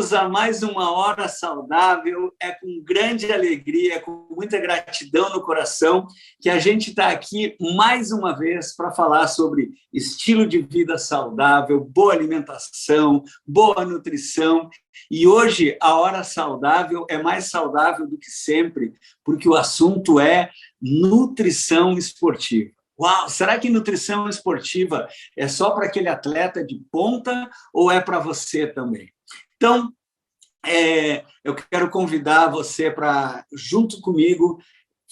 Bem-vindos a mais uma Hora Saudável. É com grande alegria, com muita gratidão no coração, que a gente está aqui mais uma vez para falar sobre estilo de vida saudável, boa alimentação, boa nutrição. E hoje a Hora Saudável é mais saudável do que sempre, porque o assunto é nutrição esportiva. Uau, será que nutrição esportiva é só para aquele atleta de ponta ou é para você também? Então, eu quero convidar você para, junto comigo,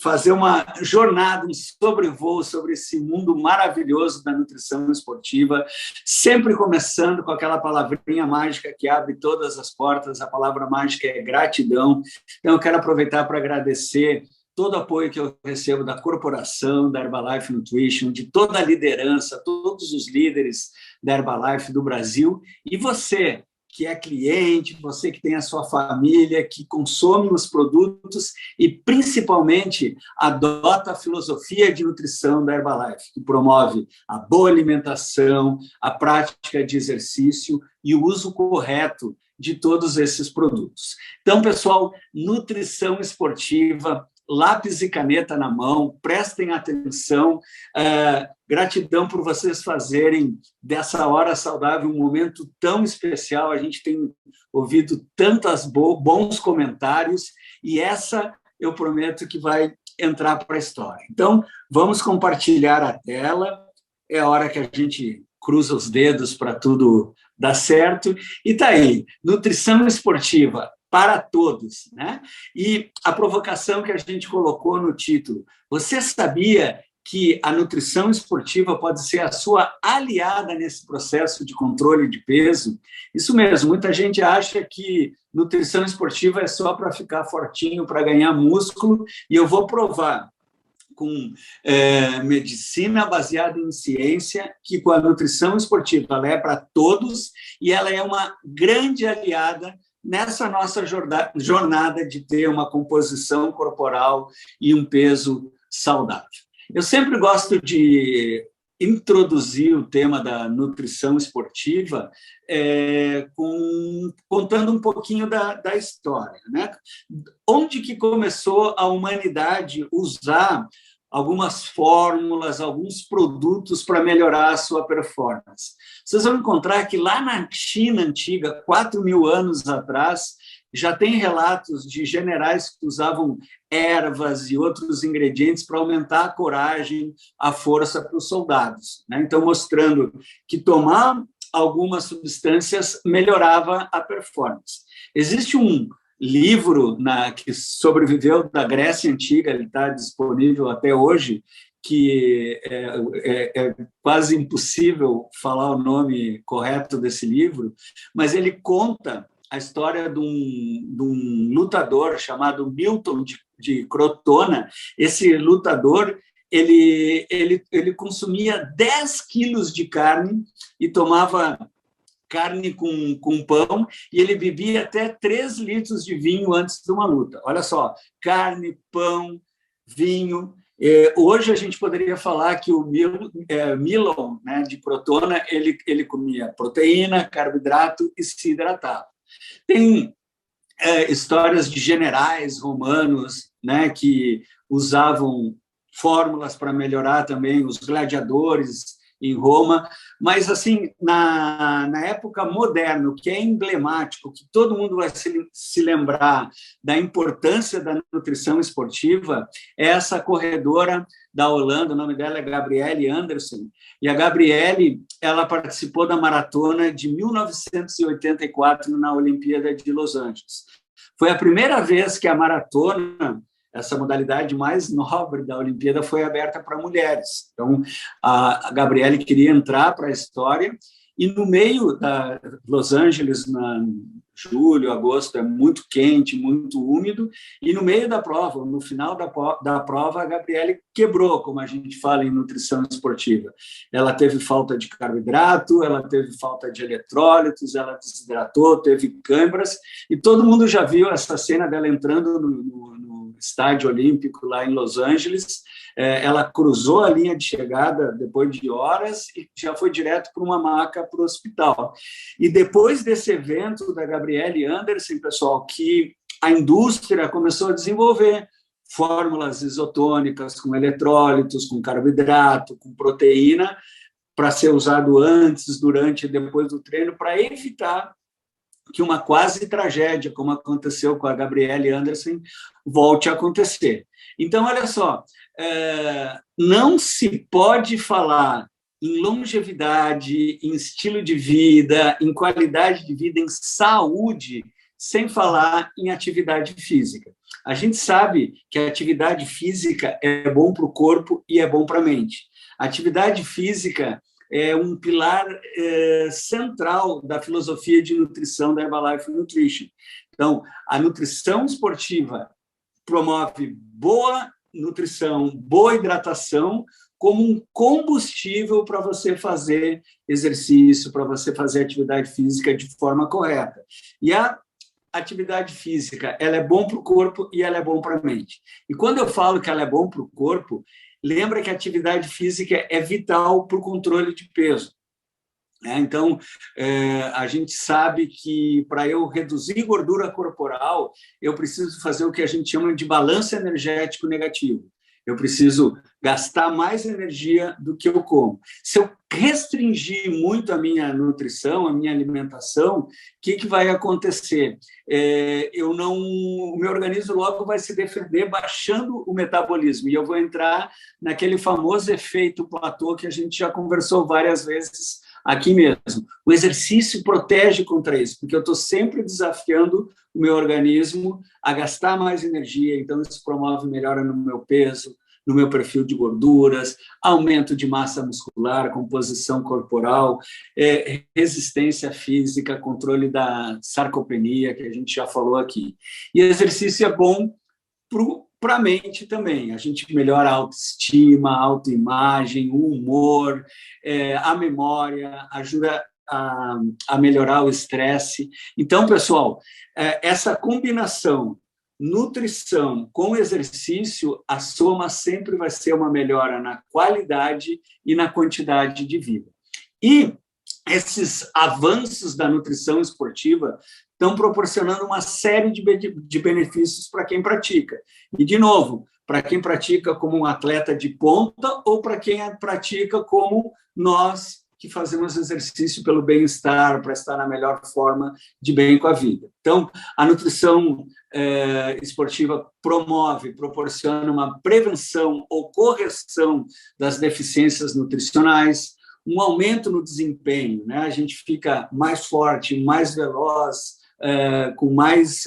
fazer uma jornada, um sobrevoo sobre esse mundo maravilhoso da nutrição esportiva, sempre começando com aquela palavrinha mágica que abre todas as portas, a palavra mágica é gratidão. Então, eu quero aproveitar para agradecer todo o apoio que eu recebo da corporação, da Herbalife Nutrition, de toda a liderança, todos os líderes da Herbalife do Brasil, e você, que é cliente, você que tem a sua família, que consome os produtos e, principalmente, adota a filosofia de nutrição da Herbalife, que promove a boa alimentação, a prática de exercício e o uso correto de todos esses produtos. Então, pessoal, nutrição esportiva, lápis e caneta na mão, prestem atenção, gratidão por vocês fazerem dessa Hora Saudável um momento tão especial, a gente tem ouvido tantos bons comentários, e essa eu prometo que vai entrar para a história. Então, vamos compartilhar a tela, é a hora que a gente cruza os dedos para tudo dar certo, e está aí, nutrição esportiva, para todos, né? E a provocação que a gente colocou no título, você sabia que a nutrição esportiva pode ser a sua aliada nesse processo de controle de peso? Isso mesmo, muita gente acha que nutrição esportiva é só para ficar fortinho, para ganhar músculo, e eu vou provar com medicina baseada em ciência, que com a nutrição esportiva ela é para todos e ela é uma grande aliada nessa nossa jornada de ter uma composição corporal e um peso saudável. Eu sempre gosto de introduzir o tema da nutrição esportiva contando um pouquinho da história, né? Onde que começou a humanidade usar algumas fórmulas, alguns produtos para melhorar a sua performance. Vocês vão encontrar que lá na China antiga, 4.000 anos atrás, já tem relatos de generais que usavam ervas e outros ingredientes para aumentar a coragem, a força para os soldados, né? Então, mostrando que tomar algumas substâncias melhorava a performance. Existe um livro que sobreviveu da Grécia Antiga, ele está disponível até hoje, que é quase impossível falar o nome correto desse livro, mas ele conta a história de um lutador chamado Milton de Crotona. Esse lutador ele consumia 10 quilos de carne e tomava carne com pão, e ele bebia até 3 litros de vinho antes de uma luta. Olha só, carne, pão, vinho. Hoje a gente poderia falar que o Milon, né, de Crotona, ele comia proteína, carboidrato e se hidratava. Tem histórias de generais romanos, né, que usavam fórmulas para melhorar também, os gladiadores em Roma, mas assim, na época moderna, o que é emblemático, que todo mundo vai se lembrar da importância da nutrição esportiva, é essa corredora da Holanda, o nome dela é Gabrielle Andersen, e a Gabrielle, ela participou da maratona de 1984 na Olimpíada de Los Angeles. Foi a primeira vez que a maratona, essa modalidade mais nobre da Olimpíada, foi aberta para mulheres. Então, a Gabrielle queria entrar para a história, e no meio da Los Angeles, julho, agosto, é muito quente, muito úmido, e no meio da prova, no final da prova, a Gabrielle quebrou, como a gente fala em nutrição esportiva. Ela teve falta de carboidrato, ela teve falta de eletrólitos, ela desidratou, teve câimbras, e todo mundo já viu essa cena dela entrando no no Estádio Olímpico, lá em Los Angeles. Ela cruzou a linha de chegada depois de horas e já foi direto para uma maca para o hospital. E depois desse evento da Gabriele Anderson, pessoal, que a indústria começou a desenvolver fórmulas isotônicas com eletrólitos, com carboidrato, com proteína, para ser usado antes, durante e depois do treino, para evitar que uma quase tragédia, como aconteceu com a Gabriele Anderson, volte a acontecer. Então, olha só, não se pode falar em longevidade, em estilo de vida, em qualidade de vida, em saúde, sem falar em atividade física. A gente sabe que a atividade física é bom para o corpo e é bom para a mente. A atividade física é um pilar central da filosofia de nutrição da Herbalife Nutrition. Então, a nutrição esportiva promove boa nutrição, boa hidratação, como um combustível para você fazer exercício, para você fazer atividade física de forma correta. E a atividade física, ela é bom para o corpo e ela é bom para a mente. E quando eu falo que ela é bom para o corpo, lembra que a atividade física é vital para o controle de peso. Então, a gente sabe que para eu reduzir gordura corporal, eu preciso fazer o que a gente chama de balanço energético negativo. Eu preciso gastar mais energia do que eu como. Se eu restringir muito a minha nutrição, a minha alimentação, o que vai acontecer? O meu organismo logo vai se defender baixando o metabolismo, e eu vou entrar naquele famoso efeito platô que a gente já conversou várias vezes aqui mesmo. O exercício protege contra isso, porque eu estou sempre desafiando o meu organismo a gastar mais energia, então isso promove melhora no meu peso, no meu perfil de gorduras, aumento de massa muscular, composição corporal, resistência física, controle da sarcopenia, que a gente já falou aqui. E exercício é bom para a mente também. A gente melhora a autoestima, a autoimagem, o humor, a memória, ajuda a melhorar o estresse. Então, pessoal, essa combinação nutrição com exercício, a soma sempre vai ser uma melhora na qualidade e na quantidade de vida. E esses avanços da nutrição esportiva estão proporcionando uma série de benefícios para quem pratica. E, de novo, para quem pratica como um atleta de ponta ou para quem pratica como nós, que fazemos exercício pelo bem-estar, para estar na melhor forma de bem com a vida. Então, a nutrição esportiva proporciona uma prevenção ou correção das deficiências nutricionais, um aumento no desempenho, né? A gente fica mais forte, mais veloz, com mais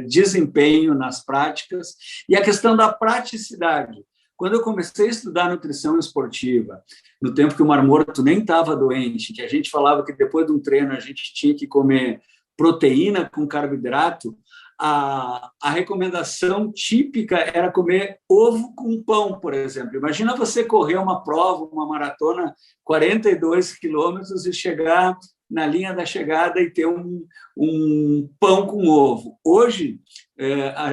desempenho nas práticas. E a questão da praticidade. Quando eu comecei a estudar nutrição esportiva, no tempo que o Mar Morto nem estava doente, que a gente falava que depois de um treino a gente tinha que comer proteína com carboidrato, a recomendação típica era comer ovo com pão, por exemplo. Imagina você correr uma prova, uma maratona, 42 quilômetros e chegar na linha da chegada e ter um pão com ovo. Hoje,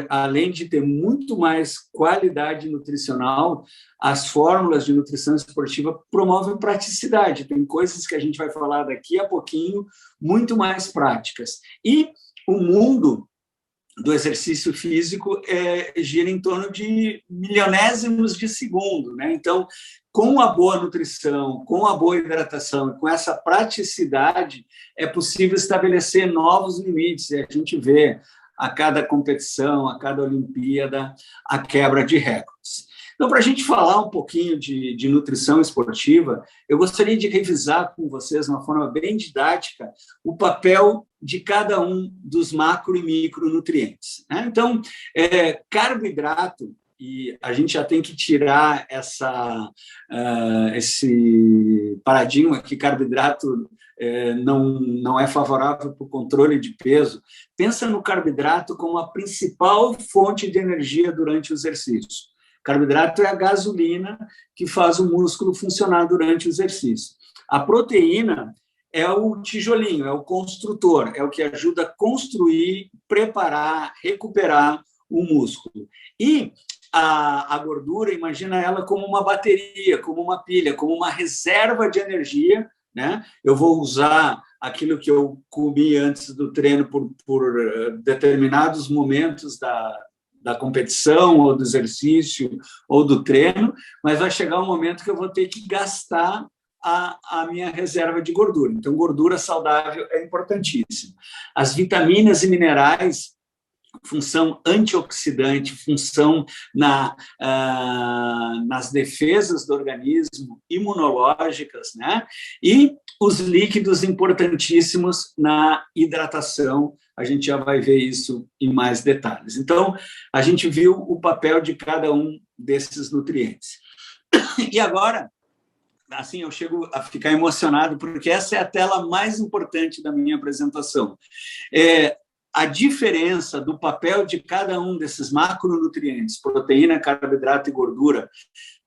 além de ter muito mais qualidade nutricional, as fórmulas de nutrição esportiva promovem praticidade. Tem coisas que a gente vai falar daqui a pouquinho, muito mais práticas. E o mundo do exercício físico gira em torno de milionésimos de segundo, né? Então, com a boa nutrição, com a boa hidratação, com essa praticidade, é possível estabelecer novos limites. E a gente vê a cada competição, a cada Olimpíada, a quebra de recordes. Então, para a gente falar um pouquinho de nutrição esportiva, eu gostaria de revisar com vocês, de uma forma bem didática, o papel de cada um dos macro e micronutrientes, né? Então, carboidrato, e a gente já tem que tirar esse paradigma que carboidrato não é favorável para o controle de peso. Pensa no carboidrato como a principal fonte de energia durante o exercício. Carboidrato é a gasolina que faz o músculo funcionar durante o exercício. A proteína é o tijolinho, é o construtor, é o que ajuda a construir, preparar, recuperar o músculo. E a gordura, imagina ela como uma bateria, como uma pilha, como uma reserva de energia, né? Eu vou usar aquilo que eu comi antes do treino por determinados momentos da competição, ou do exercício, ou do treino, mas vai chegar um momento que eu vou ter que gastar a minha reserva de gordura. Então, gordura saudável é importantíssima. As vitaminas e minerais, função antioxidante, função nas defesas do organismo, imunológicas, né? E os líquidos importantíssimos na hidratação. A gente já vai ver isso em mais detalhes. Então, a gente viu o papel de cada um desses nutrientes. E agora, assim, eu chego a ficar emocionado, porque essa é a tela mais importante da minha apresentação. A diferença do papel de cada um desses macronutrientes, proteína, carboidrato e gordura,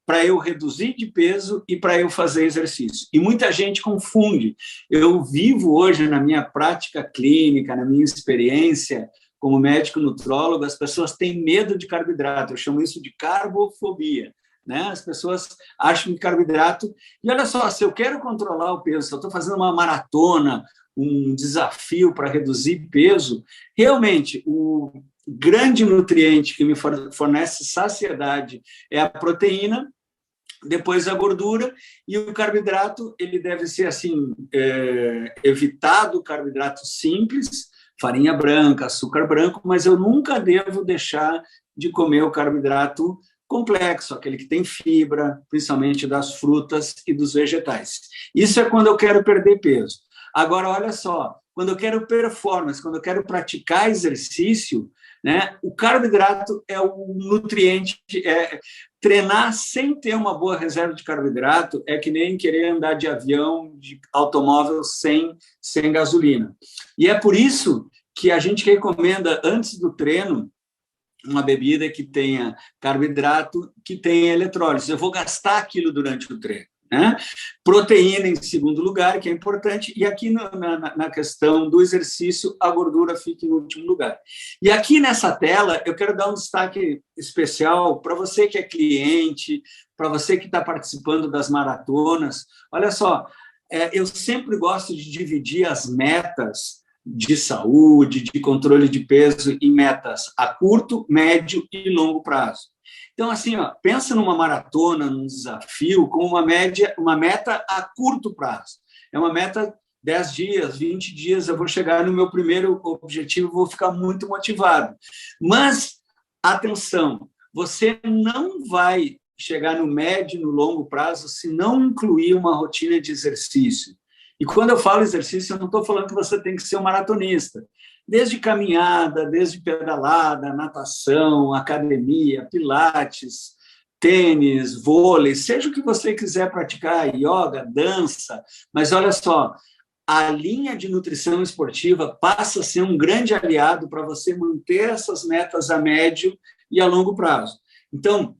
para eu reduzir de peso e para eu fazer exercício. E muita gente confunde. Eu vivo hoje, na minha prática clínica, na minha experiência como médico nutrólogo, as pessoas têm medo de carboidrato. Eu chamo isso de carbofobia. Né? As pessoas acham que carboidrato... E olha só, se eu quero controlar o peso, se eu estou fazendo uma maratona, um desafio para reduzir peso, realmente o grande nutriente que me fornece saciedade é a proteína, depois a gordura, e o carboidrato, ele deve ser assim, evitado o carboidrato simples, farinha branca, açúcar branco, mas eu nunca devo deixar de comer o carboidrato complexo, aquele que tem fibra, principalmente das frutas e dos vegetais. Isso é quando eu quero perder peso. Agora, olha só, quando eu quero performance, quando eu quero praticar exercício, né, o carboidrato é o nutriente. Treinar sem ter uma boa reserva de carboidrato é que nem querer andar de avião, de automóvel sem gasolina. E é por isso que a gente recomenda, antes do treino, uma bebida que tenha carboidrato, que tenha eletrólise. Eu vou gastar aquilo durante o treino. Né? Proteína, em segundo lugar, que é importante, e aqui na questão do exercício, a gordura fica em último lugar. E aqui nessa tela, eu quero dar um destaque especial para você que é cliente, para você que está participando das maratonas. Olha só, eu sempre gosto de dividir as metas de saúde, de controle de peso, em metas a curto, médio e longo prazo. Então, assim, pensa numa maratona, num desafio, como uma meta a curto prazo. É uma meta 10 dias, 20 dias, eu vou chegar no meu primeiro objetivo, vou ficar muito motivado. Mas, atenção, você não vai chegar no médio e no longo prazo se não incluir uma rotina de exercício. E quando eu falo exercício, eu não estou falando que você tem que ser um maratonista. Desde caminhada, desde pedalada, natação, academia, pilates, tênis, vôlei, seja o que você quiser praticar, yoga, dança, mas olha só, a linha de nutrição esportiva passa a ser um grande aliado para você manter essas metas a médio e a longo prazo. Então,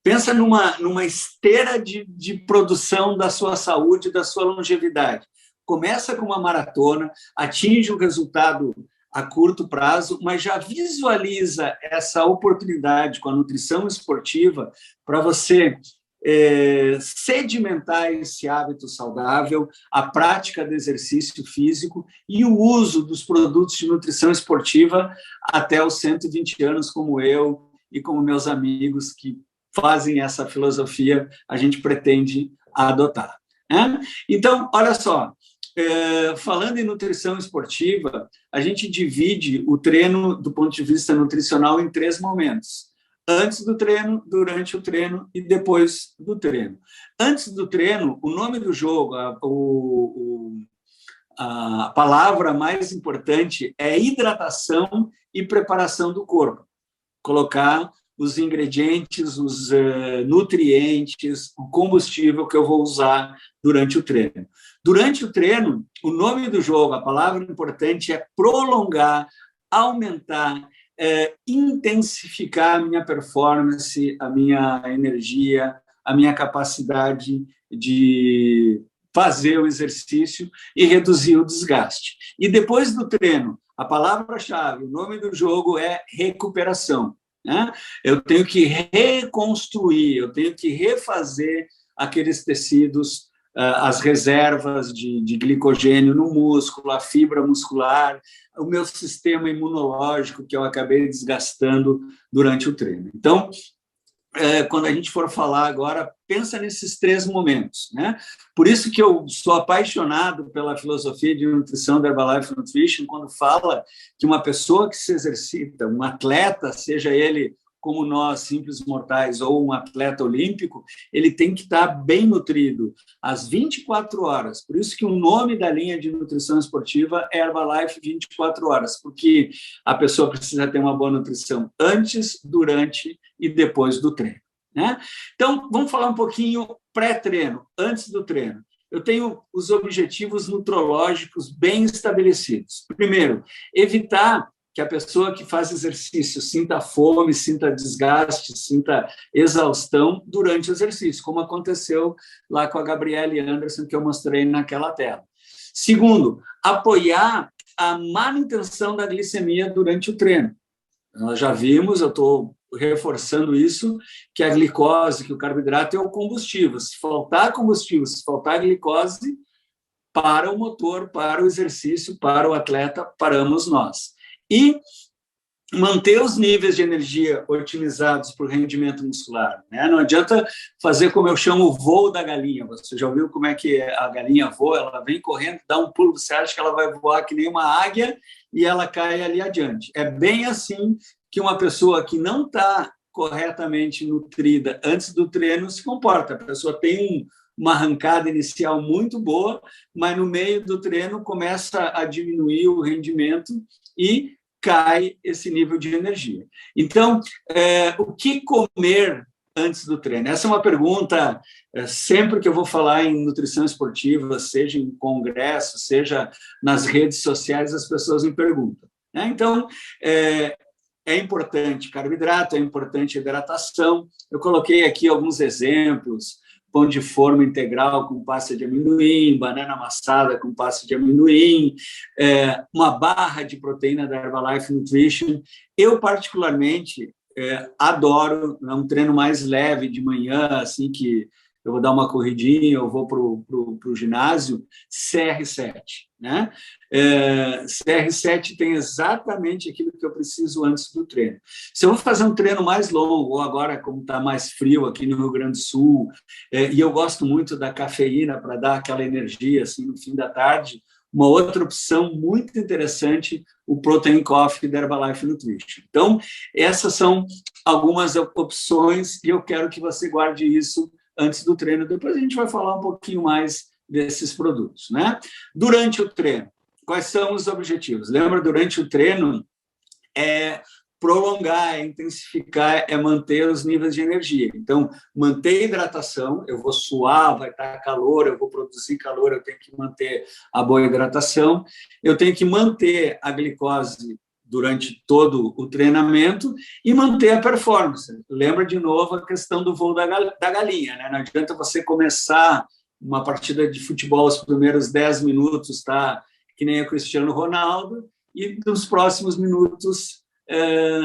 pensa numa esteira de produção da sua saúde, da sua longevidade. Começa com uma maratona, atinge o resultado a curto prazo, mas já visualiza essa oportunidade com a nutrição esportiva para você sedimentar esse hábito saudável, a prática do exercício físico e o uso dos produtos de nutrição esportiva até os 120 anos, como eu e como meus amigos que fazem essa filosofia, a gente pretende adotar. Né? Então, olha só, falando em nutrição esportiva, a gente divide o treino, do ponto de vista nutricional, em 3 momentos. Antes do treino, durante o treino e depois do treino. Antes do treino, o nome do jogo, a palavra mais importante é hidratação e preparação do corpo. Colocar os ingredientes, os nutrientes, o combustível que eu vou usar durante o treino. Durante o treino, o nome do jogo, a palavra importante é prolongar, aumentar, intensificar a minha performance, a minha energia, a minha capacidade de fazer o exercício e reduzir o desgaste. E depois do treino, A palavra-chave, o nome do jogo é recuperação, né? Eu tenho que reconstruir, eu tenho que refazer aqueles tecidos, as reservas de glicogênio no músculo, a fibra muscular, o meu sistema imunológico que eu acabei desgastando durante o treino. Então, quando a gente for falar agora, pensa nesses 3 momentos, né? Por isso que eu sou apaixonado pela filosofia de nutrição da Herbalife Nutrition, quando fala que uma pessoa que se exercita, um atleta, seja ele como nós, simples mortais, ou um atleta olímpico, ele tem que estar bem nutrido às 24 horas. Por isso que o nome da linha de nutrição esportiva é Herbalife 24 horas, porque a pessoa precisa ter uma boa nutrição antes, durante e depois do treino, né? Então, vamos falar um pouquinho pré-treino, antes do treino. Eu tenho os objetivos nutrológicos bem estabelecidos. Primeiro, evitar que a pessoa que faz exercício sinta fome, sinta desgaste, sinta exaustão durante o exercício, como aconteceu lá com a Gabriele Anderson, que eu mostrei naquela tela. Segundo, apoiar a manutenção da glicemia durante o treino. Nós já vimos, eu estou reforçando isso, que a glicose, que o carboidrato é o combustível. Se faltar combustível, se faltar glicose, para o motor, para o exercício, para o atleta, paramos nós. E manter os níveis de energia otimizados para o rendimento muscular, né? Não adianta fazer como eu chamo o voo da galinha. Você já ouviu como é que a galinha voa? Ela vem correndo, dá um pulo, você acha que ela vai voar que nem uma águia e ela cai ali adiante. É bem assim que uma pessoa que não está corretamente nutrida antes do treino se comporta. A pessoa tem uma arrancada inicial muito boa, mas no meio do treino começa a diminuir o rendimento e cai esse nível de energia. Então, o que comer antes do treino? Essa é uma pergunta, sempre que eu vou falar em nutrição esportiva, seja em congresso, seja nas redes sociais, as pessoas me perguntam, né? Então, é importante carboidrato, é importante hidratação. Eu coloquei aqui alguns exemplos: pão de forma integral com pasta de amendoim, banana amassada com pasta de amendoim, uma barra de proteína da Herbalife Nutrition. Eu, particularmente, adoro, é um treino mais leve de manhã, assim que eu vou dar uma corridinha, eu vou para o ginásio, CR7, né? CR7 tem exatamente aquilo que eu preciso antes do treino. Se eu vou fazer um treino mais longo, ou agora, como está mais frio aqui no Rio Grande do Sul, e eu gosto muito da cafeína para dar aquela energia assim, no fim da tarde, uma outra opção muito interessante, o Protein Coffee da Herbalife Nutrition. Então, essas são algumas opções e eu quero que você guarde isso antes do treino. Depois a gente vai falar um pouquinho mais desses produtos, né? Durante o treino, quais são os objetivos? Lembra, durante o treino, prolongar, intensificar, manter os níveis de energia. Então, manter a hidratação, eu vou suar, vai estar calor, eu vou produzir calor, eu tenho que manter a boa hidratação, eu tenho que manter a glicose durante todo o treinamento e manter a performance. Lembra de novo a questão do voo da galinha, né? Não adianta você começar uma partida de futebol os primeiros 10 minutos, tá? Que nem o Cristiano Ronaldo, e nos próximos minutos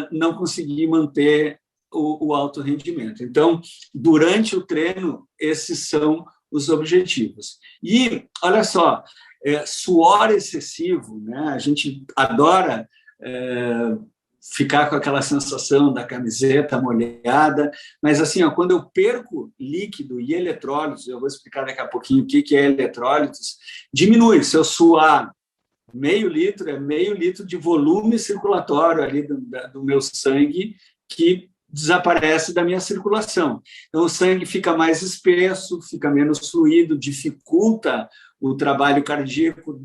não conseguir manter o alto rendimento. Então, durante o treino, esses são os objetivos. E, olha só, suor excessivo, né? A gente adora ficar com aquela sensação da camiseta molhada, mas assim, quando eu perco líquido e eletrólitos, eu vou explicar daqui a pouquinho o que é eletrólitos, diminui. Se eu suar meio litro, é meio litro de volume circulatório ali do meu sangue que desaparece da minha circulação. Então, o sangue fica mais espesso, fica menos fluido, dificulta o trabalho cardíaco,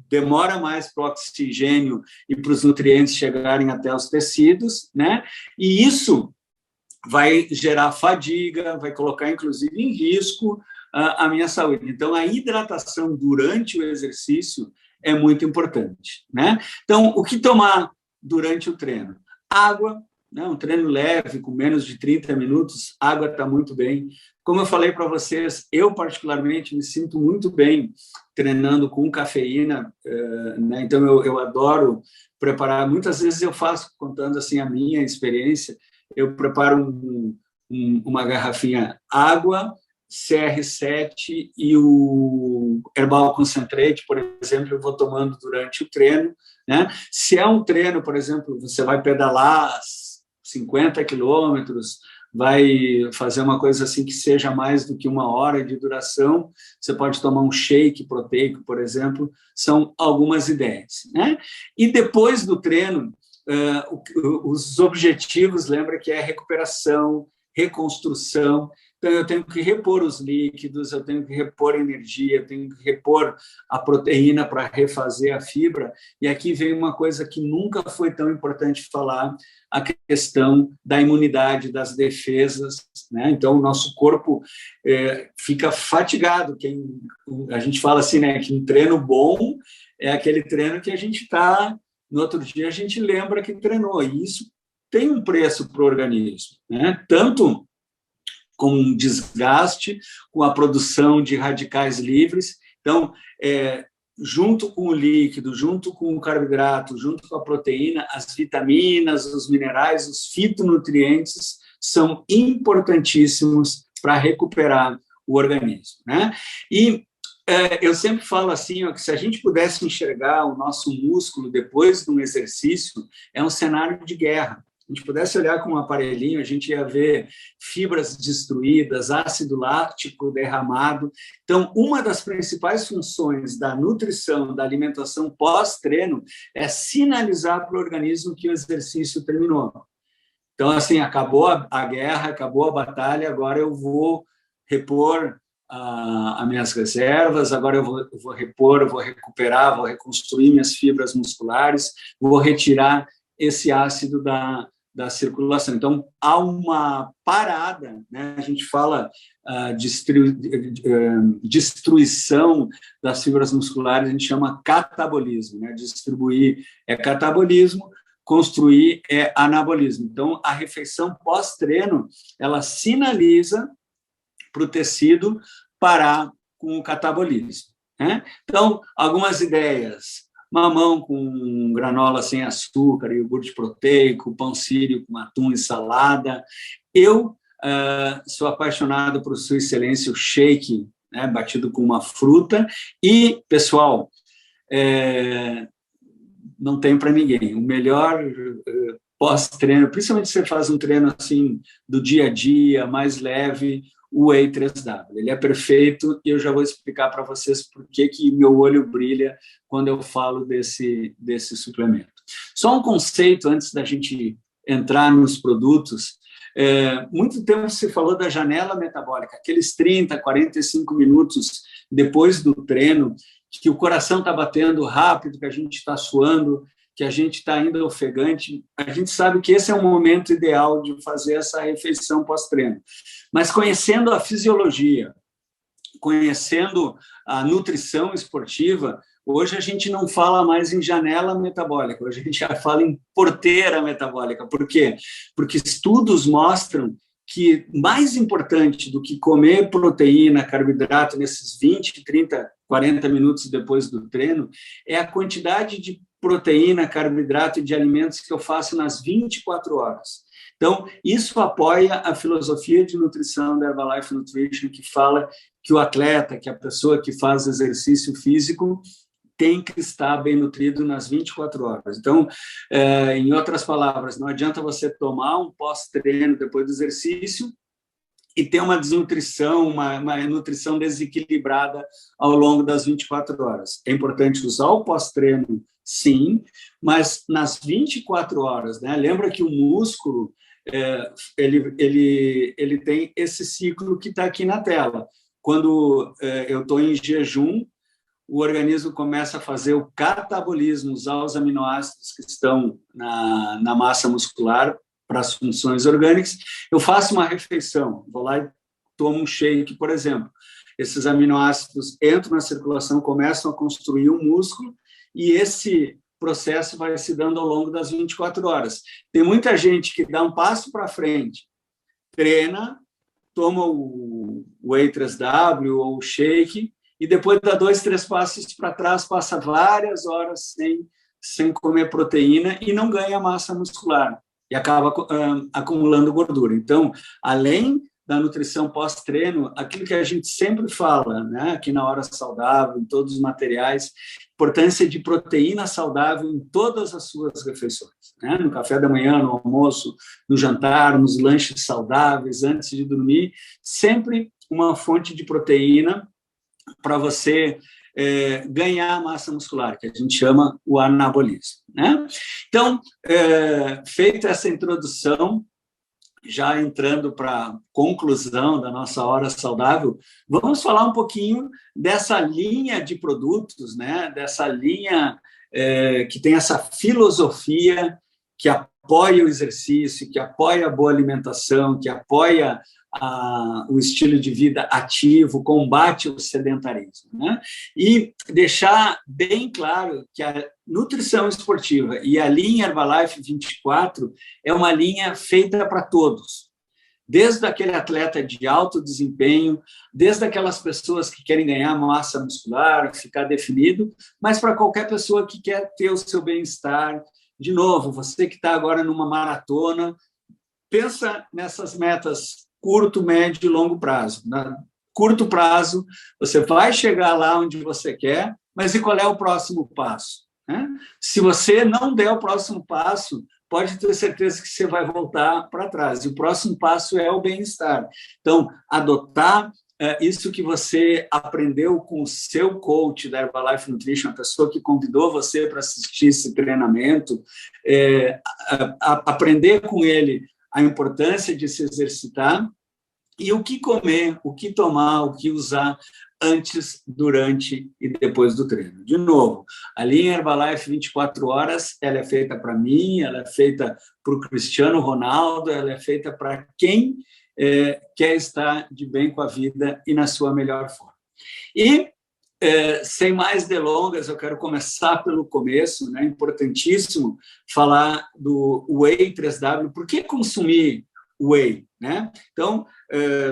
demora mais para o oxigênio e para os nutrientes chegarem até os tecidos, né? E isso vai gerar fadiga, vai colocar, inclusive, em risco a minha saúde. Então, a hidratação durante o exercício é muito importante, né? Então, o que tomar durante o treino? Água, né? Um treino leve, com menos de 30 minutos, água está muito bem. Como eu falei para vocês, eu particularmente me sinto muito bem treinando com cafeína, né? Então eu adoro preparar. Muitas vezes eu faço, contando assim a minha experiência, eu preparo uma garrafinha água, CR7 e o Herbal Concentrate, por exemplo, eu vou tomando durante o treino, né? Se é um treino, por exemplo, você vai pedalar 50 quilômetros, vai fazer uma coisa assim que seja mais do que 1 hora de duração, você pode tomar um shake proteico, por exemplo, são algumas ideias, né? E depois do treino, os objetivos, lembra que é recuperação, reconstrução. Então, eu tenho que repor os líquidos, eu tenho que repor a energia, eu tenho que repor a proteína para refazer a fibra. E aqui vem uma coisa que nunca foi tão importante falar, a questão da imunidade, das defesas, né? Então, o nosso corpo fica fatigado. A gente fala assim, né, que um treino bom é aquele treino que a gente está, no outro dia a gente lembra que treinou, e isso tem um preço para o organismo, né? Tanto com um desgaste, com a produção de radicais livres. Então, junto com o líquido, junto com o carboidrato, junto com a proteína, as vitaminas, os minerais, os fitonutrientes são importantíssimos para recuperar o organismo, né? E eu sempre falo assim, ó, que se a gente pudesse enxergar o nosso músculo depois de um exercício, é um cenário de guerra. A gente pudesse olhar com um aparelhinho, a gente ia ver fibras destruídas, ácido lático derramado. Então, uma das principais funções da nutrição, da alimentação pós-treino, é sinalizar para o organismo que o exercício terminou. Então, assim, acabou a guerra, acabou a batalha, agora eu vou repor as minhas reservas, agora eu vou repor, eu vou recuperar, vou reconstruir minhas fibras musculares, vou retirar esse ácido da circulação. Então, há uma parada, né? A gente fala destruição das fibras musculares, a gente chama catabolismo, né? Distribuir é catabolismo, construir é anabolismo. Então, a refeição pós-treino, ela sinaliza para o tecido parar com o catabolismo, né? Então, algumas ideias: mamão com granola sem açúcar, iogurte proteico, pão sírio com atum e salada. Eu sou apaixonado por Sua Excelência, o shake, né, batido com uma fruta. E, pessoal, não tem para ninguém. O melhor pós-treino, principalmente se você faz um treino assim do dia a dia, mais leve, o Whey 3W. Ele é perfeito e eu já vou explicar para vocês por que meu olho brilha quando eu falo desse suplemento. Só um conceito antes da gente entrar nos produtos. Muito tempo se falou da janela metabólica, aqueles 30, 45 minutos depois do treino, que o coração está batendo rápido, que a gente está suando, que a gente está ainda ofegante. A gente sabe que esse é o momento ideal de fazer essa refeição pós-treino. Mas conhecendo a fisiologia, conhecendo a nutrição esportiva, hoje a gente não fala mais em janela metabólica, hoje a gente já fala em porteira metabólica. Por quê? Porque estudos mostram que mais importante do que comer proteína, carboidrato nesses 20, 30, 40 minutos depois do treino é a quantidade de proteína, carboidrato e de alimentos que eu faço nas 24 horas. Então, isso apoia a filosofia de nutrição da Herbalife Nutrition, que fala que o atleta, que a pessoa que faz exercício físico, tem que estar bem nutrido nas 24 horas. Então, em outras palavras, não adianta você tomar um pós-treino depois do exercício e ter uma desnutrição, uma nutrição desequilibrada ao longo das 24 horas. É importante usar o pós-treino, sim, mas nas 24 horas, né? Lembra que o músculo ele tem esse ciclo que está aqui na tela. Quando eu estou em jejum, o organismo começa a fazer o catabolismo, usar os aminoácidos que estão na massa muscular para as funções orgânicas. Eu faço uma refeição, vou lá e tomo um shake, por exemplo. Esses aminoácidos entram na circulação, começam a construir um músculo, e esse processo vai se dando ao longo das 24 horas. Tem muita gente que dá um passo para frente, treina, toma o Whey 3W ou o shake, e depois dá 2, 3 passos para trás, passa várias horas sem comer proteína e não ganha massa muscular, e acaba acumulando gordura. Então, além da nutrição pós-treino, aquilo que a gente sempre fala, né, aqui na Hora Saudável, em todos os materiais, importância de proteína saudável em todas as suas refeições, né? No café da manhã, no almoço, no jantar, nos lanches saudáveis, antes de dormir, sempre uma fonte de proteína para você ganhar massa muscular, que a gente chama o anabolismo, né? Então, feita essa introdução, já entrando para a conclusão da nossa Hora Saudável, vamos falar um pouquinho dessa linha de produtos, né? Dessa linha que tem essa filosofia que apoia o exercício, que apoia a boa alimentação, que apoia o estilo de vida ativo, combate o sedentarismo, né? E deixar bem claro que a nutrição esportiva e a linha Herbalife 24 é uma linha feita para todos, desde aquele atleta de alto desempenho, desde aquelas pessoas que querem ganhar massa muscular, ficar definido, mas para qualquer pessoa que quer ter o seu bem-estar. De novo, você que está agora numa maratona, pensa nessas metas curto, médio e longo prazo. Na curto prazo, você vai chegar lá onde você quer, mas e qual é o próximo passo, né? Se você não der o próximo passo, pode ter certeza que você vai voltar para trás. E o próximo passo é o bem-estar. Então, adotar isso que você aprendeu com o seu coach da Herbalife Nutrition, a pessoa que convidou você para assistir esse treinamento, aprender com ele a importância de se exercitar e o que comer, o que tomar, o que usar antes, durante e depois do treino. De novo, a linha Herbalife 24 horas, ela é feita para mim, ela é feita para o Cristiano Ronaldo, ela é feita para quem quer estar de bem com a vida e na sua melhor forma. E, sem mais delongas, eu quero começar pelo começo, né? Importantíssimo falar do Whey 3W. Por que consumir Whey, né? Então,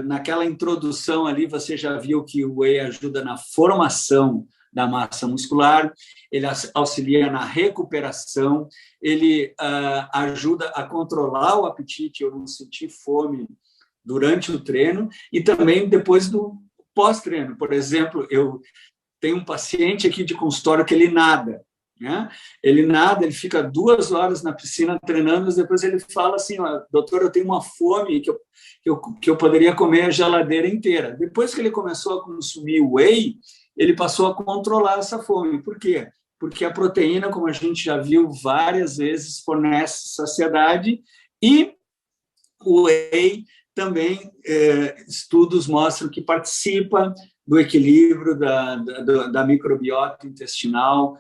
naquela introdução ali, você já viu que o Whey ajuda na formação da massa muscular, ele auxilia na recuperação, ele ajuda a controlar o apetite, eu não sentir fome durante o treino e também depois do pós-treino. Por exemplo, eu tenho um paciente aqui de consultório que ele nada, né? Ele nada, ele fica 2 horas na piscina treinando, mas depois ele fala assim, doutor, eu tenho uma fome que eu poderia comer a geladeira inteira. Depois que ele começou a consumir whey, ele passou a controlar essa fome. Por quê? Porque a proteína, como a gente já viu várias vezes, fornece saciedade e o whey também, estudos mostram que participa do equilíbrio da microbiota intestinal,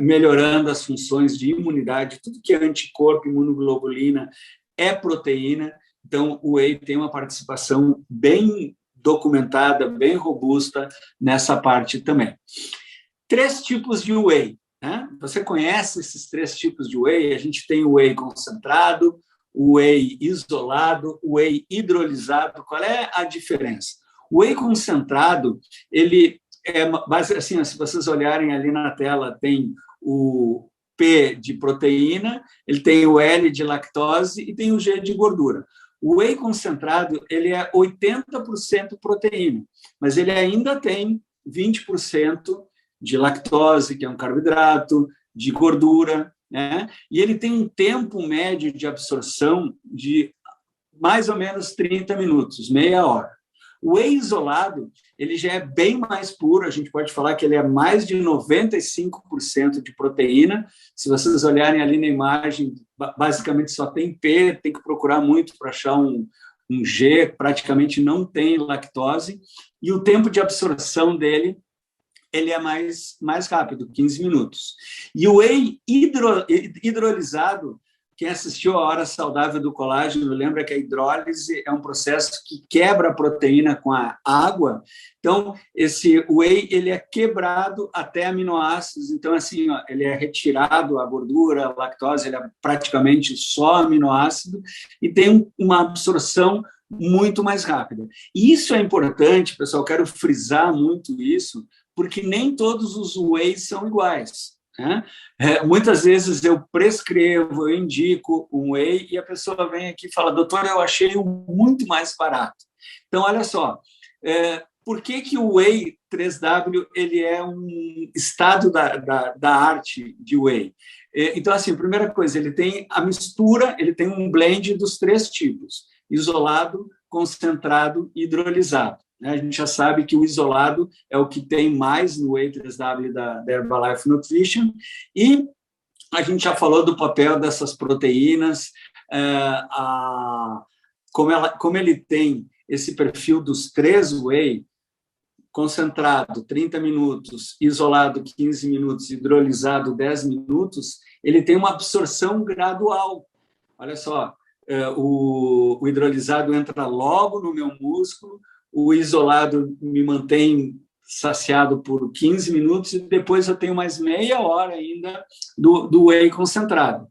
melhorando as funções de imunidade, tudo que é anticorpo, imunoglobulina, é proteína. Então, o whey tem uma participação bem documentada, bem robusta nessa parte também. 3 tipos de whey, né? Você conhece esses 3 tipos de whey? A gente tem o whey concentrado, o whey isolado, o whey hidrolisado. Qual é a diferença? O whey concentrado, ele assim, se vocês olharem ali na tela, tem o P de proteína, ele tem o L de lactose e tem o G de gordura. O whey concentrado, ele é 80% proteína, mas ele ainda tem 20% de lactose, que é um carboidrato, de gordura, né? E ele tem um tempo médio de absorção de mais ou menos 30 minutos, meia hora. O whey isolado, ele já é bem mais puro, a gente pode falar que ele é mais de 95% de proteína. Se vocês olharem ali na imagem, basicamente só tem P, tem que procurar muito para achar um G, praticamente não tem lactose, e o tempo de absorção dele, ele é mais rápido, 15 minutos. E o whey hidrolisado, o quem assistiu a Hora Saudável do Colágeno lembra que a hidrólise é um processo que quebra a proteína com a água. Então, esse whey ele é quebrado até aminoácidos. Então, assim, ó, ele é retirado a gordura, a lactose, ele é praticamente só aminoácido e tem uma absorção muito mais rápida. E isso é importante, pessoal, quero frisar muito isso, porque nem todos os wheys são iguais. Né? Muitas vezes eu prescrevo, eu indico um whey e a pessoa vem aqui e fala, doutor, eu achei um muito mais barato. Então, olha só, por que o whey 3W ele é um estado da arte de whey? Então, assim, primeira coisa, ele tem a mistura, ele tem um blend dos 3 tipos, isolado, concentrado e hidrolisado. A gente já sabe que o isolado é o que tem mais no Whey 3W da Herbalife Nutrition, e a gente já falou do papel dessas proteínas, como ele tem esse perfil dos 3 Whey, concentrado 30 minutos, isolado 15 minutos, hidrolisado 10 minutos, ele tem uma absorção gradual. Olha só, o hidrolisado entra logo no meu músculo, o isolado me mantém saciado por 15 minutos e depois eu tenho mais meia hora ainda do whey concentrado.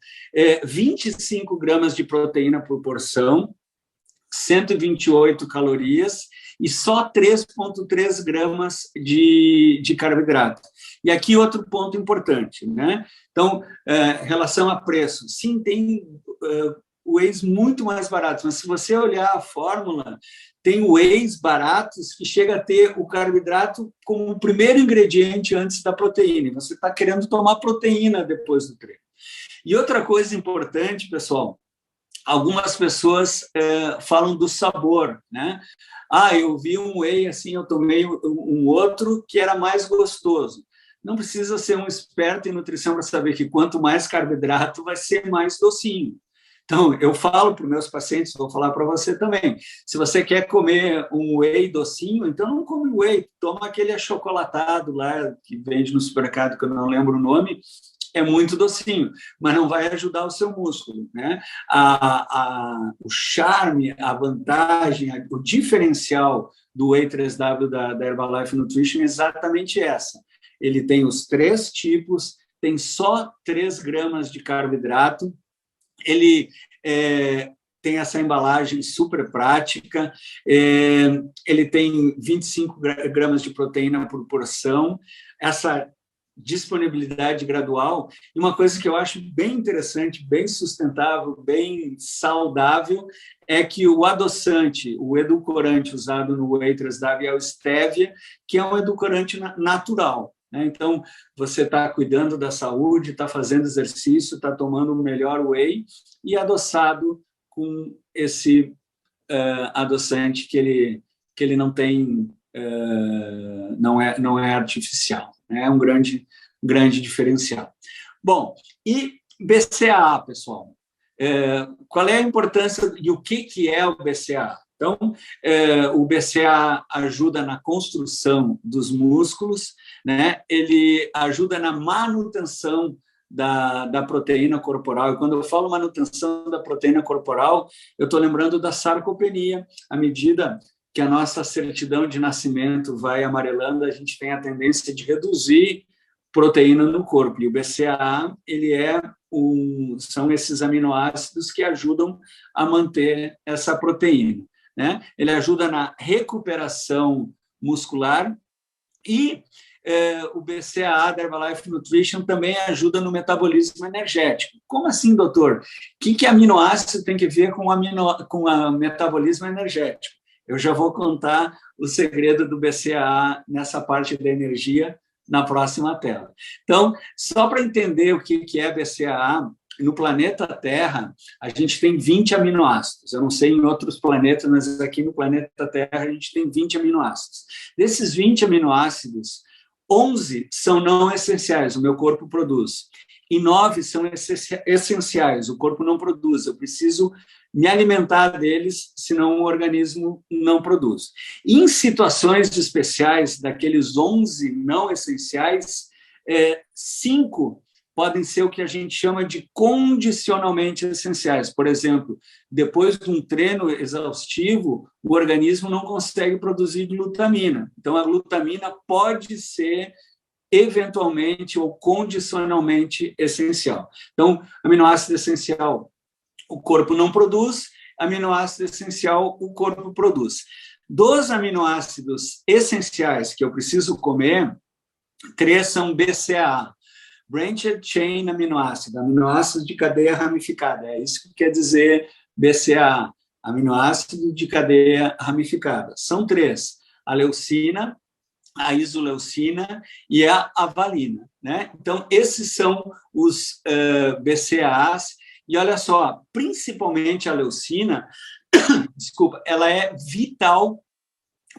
25 gramas de proteína por porção, 128 calorias e só 3,3 gramas de carboidrato. E aqui outro ponto importante, né? Então, relação a preço. Sim, tem wheys muito mais baratos, mas se você olhar a fórmula, tem wheys baratos que chega a ter o carboidrato como o primeiro ingrediente antes da proteína. Você está querendo tomar proteína depois do treino. E outra coisa importante, pessoal, algumas pessoas falam do sabor, né? Eu vi um whey assim, eu tomei um outro que era mais gostoso. Não precisa ser um experto em nutrição para saber que quanto mais carboidrato vai ser mais docinho. Então, eu falo para os meus pacientes, vou falar para você também, se você quer comer um whey docinho, então não come whey, toma aquele achocolatado lá, que vende no supermercado, que eu não lembro o nome, é muito docinho, mas não vai ajudar o seu músculo. Né? O charme, a vantagem, o diferencial do Whey 3W da Herbalife Nutrition é exatamente essa. Ele tem os 3 tipos, tem só 3 gramas de carboidrato, ele tem essa embalagem super prática, ele tem 25 gramas de proteína por porção, essa disponibilidade gradual, e uma coisa que eu acho bem interessante, bem sustentável, bem saudável, é que o adoçante, o edulcorante usado no Whey 3W é o stevia, que é um edulcorante natural. Então, você está cuidando da saúde, está fazendo exercício, está tomando o melhor whey e adoçado com esse adoçante que ele não tem, não é artificial. É um grande diferencial. Bom, e BCAA, pessoal? Qual é a importância e o que é o BCAA? Então, o BCAA ajuda na construção dos músculos, né? Ele ajuda na manutenção da proteína corporal. E quando eu falo manutenção da proteína corporal, eu estou lembrando da sarcopenia. À medida que a nossa certidão de nascimento vai amarelando, a gente tem a tendência de reduzir proteína no corpo. E o BCAA, ele são esses aminoácidos que ajudam a manter essa proteína. Né? Ele ajuda na recuperação muscular e o BCAA da Herbalife Nutrition também ajuda no metabolismo energético. Como assim, doutor? O que aminoácido tem que ver com o metabolismo energético? Eu já vou contar o segredo do BCAA nessa parte da energia na próxima tela. Então, só para entender o que é BCAA, no planeta Terra, a gente tem 20 aminoácidos. Eu não sei em outros planetas, mas aqui no planeta Terra a gente tem 20 aminoácidos. Desses 20 aminoácidos, 11 são não essenciais, o meu corpo produz. E 9 são essenciais, o corpo não produz. Eu preciso me alimentar deles, senão o organismo não produz. E em situações especiais, daqueles 11 não essenciais, 5 podem ser o que a gente chama de condicionalmente essenciais. Por exemplo, depois de um treino exaustivo, o organismo não consegue produzir glutamina. Então, a glutamina pode ser eventualmente ou condicionalmente essencial. Então, aminoácido essencial, o corpo não produz, aminoácido essencial, o corpo produz. Dos aminoácidos essenciais que eu preciso comer, 3 são BCAA, Branched Chain Aminoácido, aminoácido de cadeia ramificada. É isso que quer dizer BCAA, aminoácido de cadeia ramificada. São 3, a leucina, a isoleucina e a valina, né? Então, esses são os BCAAs. E olha só, principalmente a leucina, desculpa, ela é vital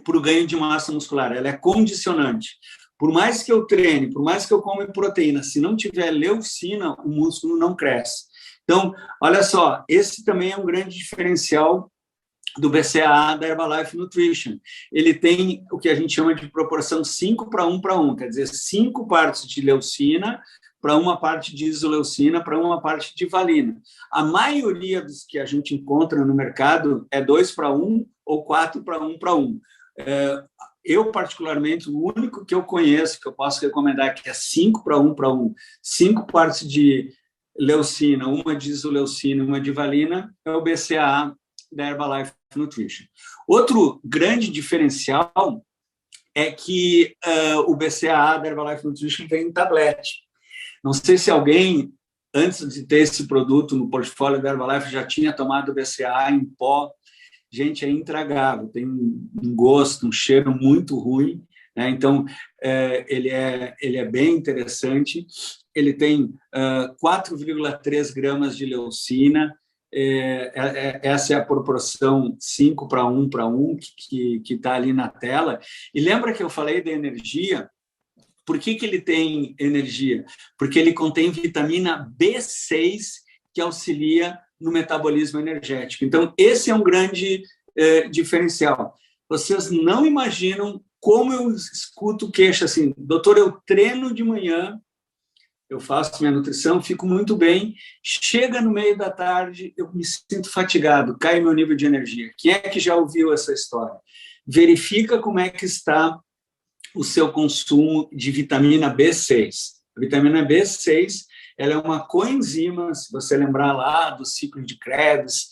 para o ganho de massa muscular, ela é condicionante. Por mais que eu treine, por mais que eu coma proteína, se não tiver leucina, o músculo não cresce. Então, olha só, esse também é um grande diferencial do BCAA da Herbalife Nutrition. Ele tem o que a gente chama de proporção 5:1:1, quer dizer, 5 partes de leucina para uma parte de isoleucina para uma parte de valina. A maioria dos que a gente encontra no mercado é 2:1 ou 4:1:1. Eu, particularmente, o único que eu conheço, que eu posso recomendar, que é 5:1:1, 5 partes de leucina, uma de isoleucina e uma de valina, é o BCAA da Herbalife Nutrition. Outro grande diferencial é que o BCAA da Herbalife Nutrition vem em tablete. Não sei se alguém, antes de ter esse produto no portfólio da Herbalife, já tinha tomado BCAA em pó. Gente, é intragável, tem um gosto, um cheiro muito ruim, né? Então, ele é bem interessante. Ele tem 4,3 gramas de leucina, essa é a proporção 5:1:1 que está ali na tela. E lembra que eu falei da energia? Por que ele tem energia? Porque ele contém vitamina B6, que auxilia no metabolismo energético. Então, esse é um grande diferencial. Vocês não imaginam como eu escuto queixa assim, doutor, eu treino de manhã, eu faço minha nutrição, fico muito bem, chega no meio da tarde, eu me sinto fatigado, cai meu nível de energia. Quem é que já ouviu essa história? Verifica como é que está o seu consumo de vitamina B6. A vitamina B6, ela é uma coenzima, se você lembrar lá do ciclo de Krebs,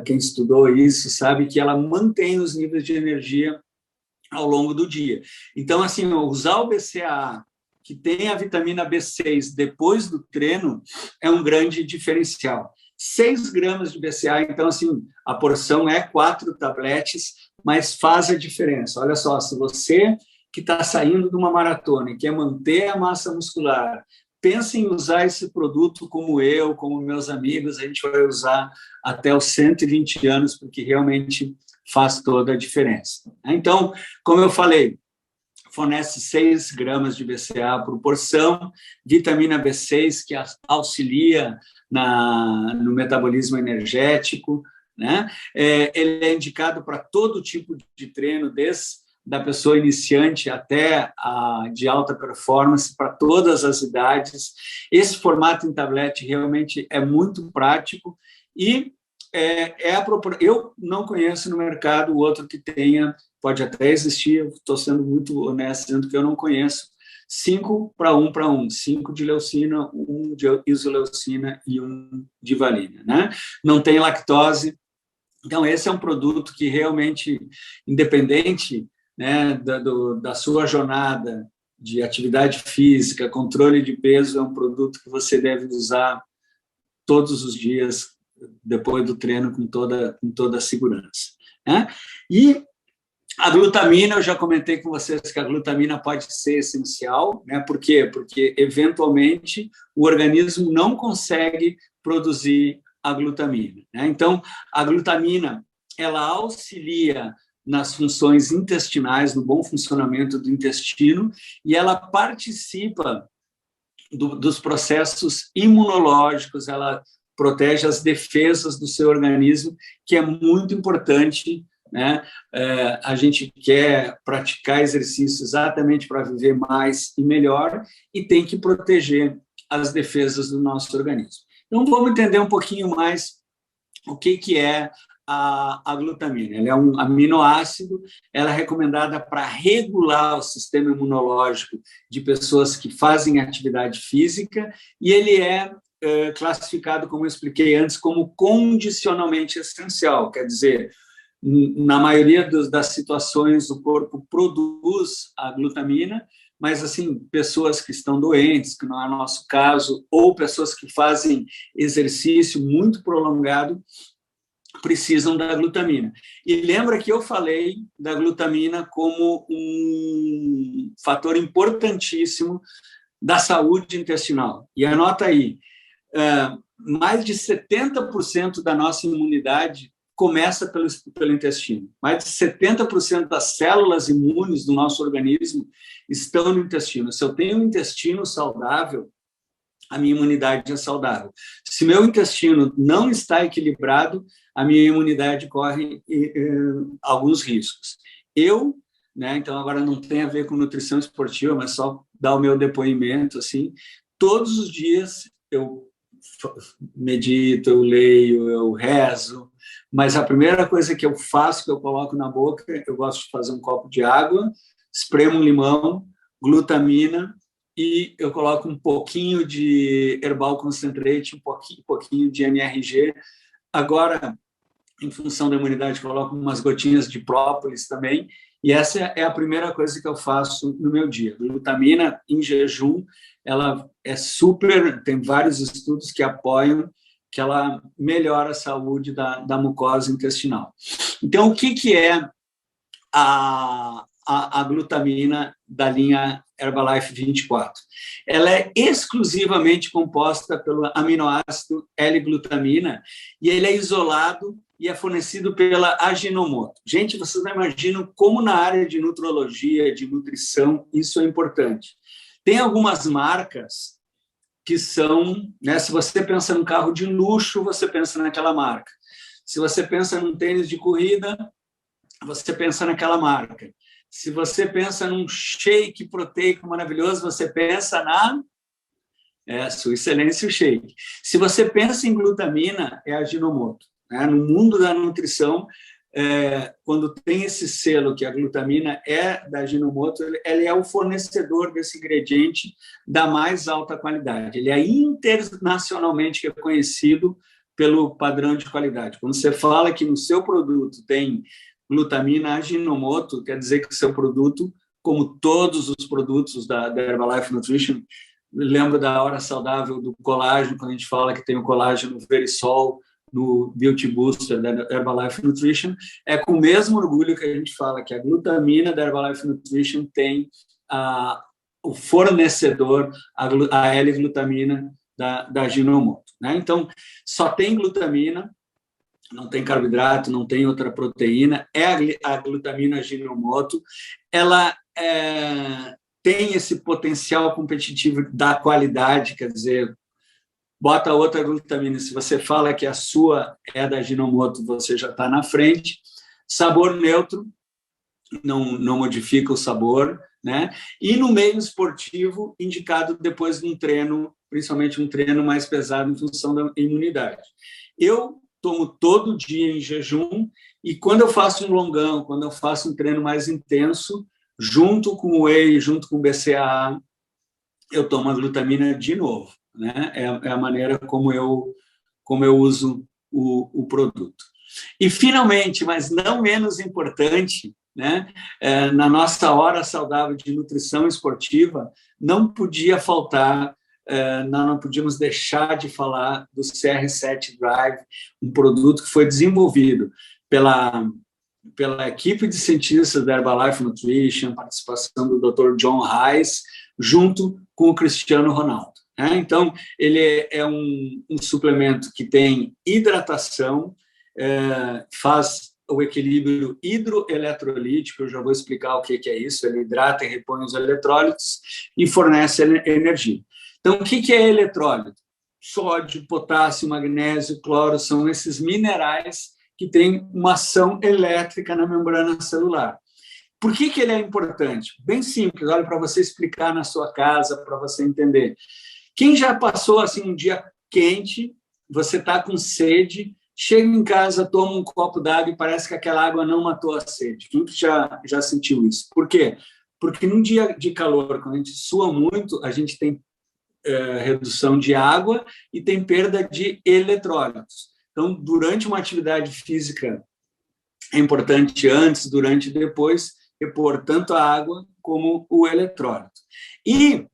quem estudou isso sabe que ela mantém os níveis de energia ao longo do dia. Então, assim, usar o BCAA, que tem a vitamina B6 depois do treino, é um grande diferencial. 6 gramas de BCAA, então, assim, a porção é 4 tabletes, mas faz a diferença. Olha só, se você que está saindo de uma maratona e quer manter a massa muscular, pense em usar esse produto como eu, como meus amigos, a gente vai usar até os 120 anos, porque realmente faz toda a diferença. Então, como eu falei, fornece 6 gramas de BCAA por porção, vitamina B6, que auxilia no metabolismo energético, né? Ele é indicado para todo tipo de treino, desde da pessoa iniciante até a de alta performance, para todas as idades. Esse formato em tablete realmente é muito prático e eu não conheço no mercado outro que tenha, pode até existir, estou sendo muito honesto dizendo que eu não conheço, 5:1:1, 5 de leucina, 1 de isoleucina e 1 de valina, né? Não tem lactose. Então, esse é um produto que realmente, independente, né, da sua jornada de atividade física, controle de peso, é um produto que você deve usar todos os dias, depois do treino, com toda a segurança, né? E a glutamina, eu já comentei com vocês que a glutamina pode ser essencial, né? Por quê? Porque, eventualmente, o organismo não consegue produzir a glutamina, né? Então, a glutamina, ela auxilia nas funções intestinais, no bom funcionamento do intestino, e ela participa dos processos imunológicos, ela protege as defesas do seu organismo, que é muito importante, né? A gente quer praticar exercício exatamente para viver mais e melhor, e tem que proteger as defesas do nosso organismo. Então, vamos entender um pouquinho mais o que é a glutamina. Ela é um aminoácido, ela é recomendada para regular o sistema imunológico de pessoas que fazem atividade física, e ele é classificado, como eu expliquei antes, como condicionalmente essencial, quer dizer, na maioria das situações o corpo produz a glutamina, mas assim, pessoas que estão doentes, que não é o nosso caso, ou pessoas que fazem exercício muito prolongado, precisam da glutamina. E lembra que eu falei da glutamina como um fator importantíssimo da saúde intestinal. E anota aí, mais de 70% da nossa imunidade começa pelo intestino. Mais de 70% das células imunes do nosso organismo estão no intestino. Se eu tenho um intestino saudável, a minha imunidade é saudável. Se meu intestino não está equilibrado, a minha imunidade corre alguns riscos. Então agora não tem a ver com nutrição esportiva, mas só dar o meu depoimento, assim, todos os dias eu medito, eu leio, eu rezo, mas a primeira coisa que eu faço, que eu coloco na boca, eu gosto de fazer um copo de água, espremo um limão, glutamina, e eu coloco um pouquinho de Herbal Concentrate, um pouquinho de NRG. Agora, em função da imunidade, coloco umas gotinhas de própolis também, e essa é a primeira coisa que eu faço no meu dia. Glutamina em jejum, ela é super, tem vários estudos que apoiam que ela melhora a saúde da mucosa intestinal. Então, o que é a glutamina da linha Herbalife 24? Ela é exclusivamente composta pelo aminoácido L-glutamina e ele é isolado e é fornecido pela Ajinomoto. Gente, vocês não imaginam como na área de nutrologia, de nutrição, isso é importante. Tem algumas marcas que são, se você pensa num carro de luxo, você pensa naquela marca. Se você pensa num tênis de corrida, você pensa naquela marca. Se você pensa num shake proteico maravilhoso, você pensa Sua Excelência o shake. Se você pensa em glutamina, é a Ajinomoto. No mundo da nutrição, quando tem esse selo que a glutamina é da Ajinomoto, ele é o fornecedor desse ingrediente da mais alta qualidade. Ele é internacionalmente reconhecido pelo padrão de qualidade. Quando você fala que no seu produto tem glutamina Ajinomoto, quer dizer que o seu produto, como todos os produtos da Herbalife Nutrition, lembro da Hora Saudável do colágeno, quando a gente fala que tem o colágeno Verisol, no Beauty Booster da Herbalife Nutrition, é com o mesmo orgulho que a gente fala que a glutamina da Herbalife Nutrition tem o fornecedor, a L-glutamina da Ajinomoto. Então, só tem glutamina, não tem carboidrato, não tem outra proteína, é a glutamina Ajinomoto, ela tem esse potencial competitivo da qualidade, quer dizer, bota outra glutamina, se você fala que a sua é da Ajinomoto, você já está na frente. Sabor neutro, não modifica o sabor, E no meio esportivo, indicado depois de um treino, principalmente um treino mais pesado em função da imunidade. Eu tomo todo dia em jejum e quando eu faço um longão, quando eu faço um treino mais intenso, junto com o whey, junto com o BCAA, eu tomo a glutamina de novo. É a maneira como eu uso o produto. E, finalmente, mas não menos importante, na nossa hora saudável de nutrição esportiva, não podia faltar, não podíamos deixar de falar do CR7 Drive, um produto que foi desenvolvido pela equipe de cientistas da Herbalife Nutrition, participação do Dr. John Heiss, junto com o Cristiano Ronaldo. Então, ele é um suplemento que tem hidratação, faz o equilíbrio hidroeletrolítico, eu já vou explicar o que é isso, ele hidrata e repõe os eletrólitos e fornece energia. Então, o que é eletrólito? Sódio, potássio, magnésio, cloro, são esses minerais que têm uma ação elétrica na membrana celular. Por que ele é importante? Bem simples, olha, para você explicar na sua casa, para você entender. Quem já passou assim um dia quente, você está com sede, chega em casa, toma um copo d'água e parece que aquela água não matou a sede. Quem já sentiu isso? Por quê? Porque num dia de calor, quando a gente sua muito, a gente tem redução de água e tem perda de eletrólitos. Então, durante uma atividade física, é importante antes, durante e depois repor tanto a água como o eletrólito. E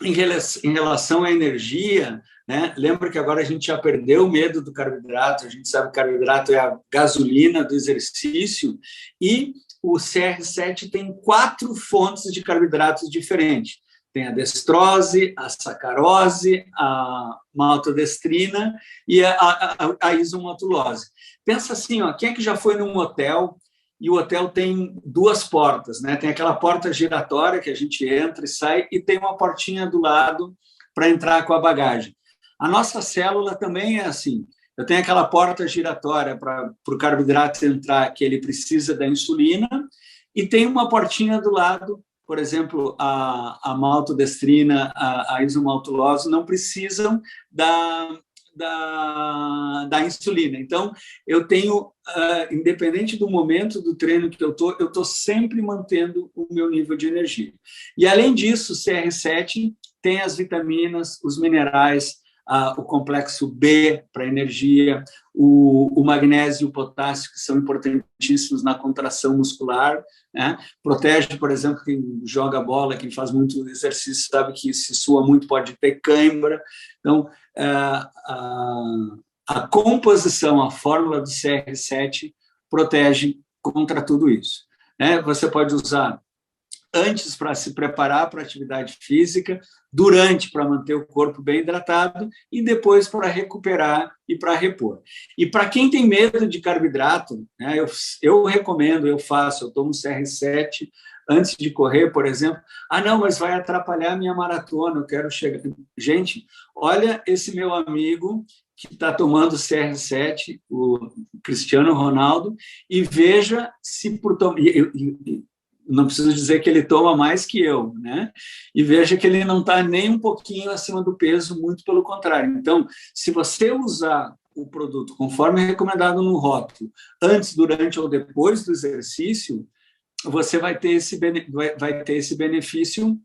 em relação à energia, né, lembra que agora a gente já perdeu o medo do carboidrato, a gente sabe que o carboidrato é a gasolina do exercício, e o CR7 tem 4 fontes de carboidratos diferentes. Tem a destrose, a sacarose, a maltodestrina e a isomaltulose. Pensa assim, ó, quem é que já foi num hotel e o hotel tem 2 portas, né? Tem aquela porta giratória que a gente entra e sai e tem uma portinha do lado para entrar com a bagagem. A nossa célula também é assim. Eu tenho aquela porta giratória para o carboidrato entrar, que ele precisa da insulina, e tem uma portinha do lado, por exemplo, a maltodestrina, a isomaltulose não precisam da insulina. Então, eu tenho, independente do momento do treino que eu estou sempre mantendo o meu nível de energia. E, além disso, o CR7 tem as vitaminas, os minerais, o complexo B para energia, o magnésio e o potássio, que são importantíssimos na contração muscular, né? Protege, por exemplo, quem joga bola, quem faz muito exercício, sabe que se sua muito pode ter cãibra. Então, a composição, a fórmula do CR7 protege contra tudo isso, né? Você pode usar antes para se preparar para a atividade física, durante para manter o corpo bem hidratado e depois para recuperar e para repor. E para quem tem medo de carboidrato, né, eu recomendo, eu tomo CR7 antes de correr, por exemplo. Ah, não, mas vai atrapalhar a minha maratona, eu quero chegar. Gente, olha esse meu amigo que está tomando CR7, o Cristiano Ronaldo, e veja se por tomar... Não preciso dizer que ele toma mais que eu, né? E veja que ele não está nem um pouquinho acima do peso, muito pelo contrário. Então, se você usar o produto conforme recomendado no rótulo, antes, durante ou depois do exercício, você vai ter esse benefício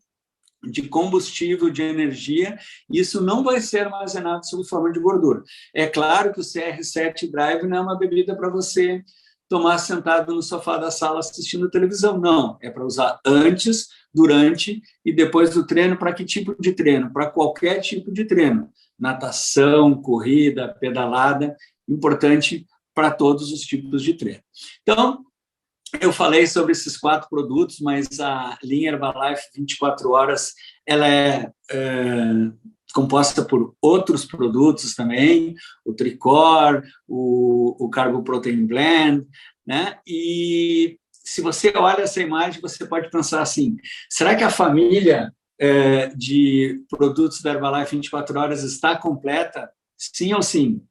de combustível, de energia, e isso não vai ser armazenado sob forma de gordura. É claro que o CR7 Drive não é uma bebida para você tomar sentado no sofá da sala assistindo televisão. Não, é para usar antes, durante e depois do treino. Para que tipo de treino? Para qualquer tipo de treino. Natação, corrida, pedalada, importante para todos os tipos de treino. Então, eu falei sobre esses 4 produtos, mas a linha Herbalife 24 horas, ela é composta por outros produtos também, o Tricor, o Carbo Protein Blend, né? E se você olha essa imagem, você pode pensar assim, será que a família de produtos da Herbalife 24 horas está completa? Sim ou sim?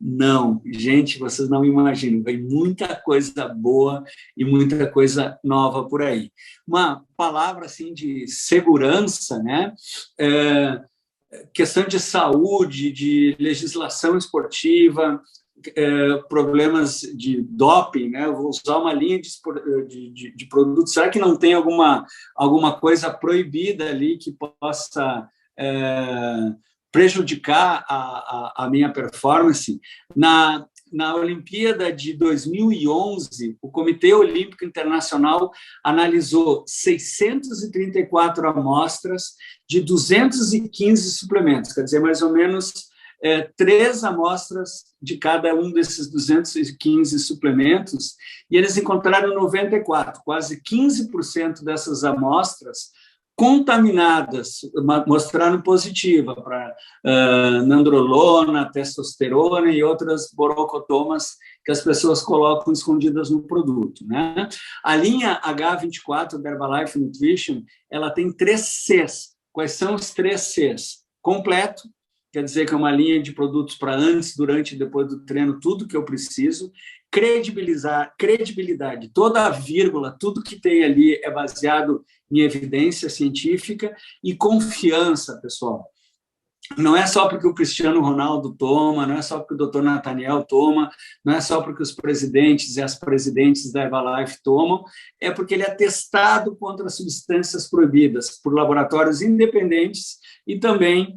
Não, gente, vocês não imaginam, vem muita coisa boa e muita coisa nova por aí. Uma palavra assim de segurança, né? Questão de saúde, de legislação esportiva, problemas de doping, né? Eu vou usar uma linha de produtos. Será que não tem alguma coisa proibida ali que possa prejudicar a minha performance? Na Olimpíada de 2011, o Comitê Olímpico Internacional analisou 634 amostras de 215 suplementos, quer dizer, mais ou menos 3 amostras de cada um desses 215 suplementos, e eles encontraram 94, quase 15% dessas amostras contaminadas, mostraram positiva para nandrolona, testosterona e outras borocotomas que as pessoas colocam escondidas no produto, né? A linha H24 da Herbalife Nutrition, ela tem 3 Cs. Quais são os 3 Cs? Completo, quer dizer que é uma linha de produtos para antes, durante e depois do treino, tudo que eu preciso. Credibilidade, toda a vírgula, tudo que tem ali é baseado em evidência científica. E confiança, pessoal. não é só porque o Cristiano Ronaldo toma, não é só porque o Dr. Nathaniel toma, não é só porque os presidentes e as presidentes da Herbalife tomam, é porque ele é testado contra substâncias proibidas por laboratórios independentes e também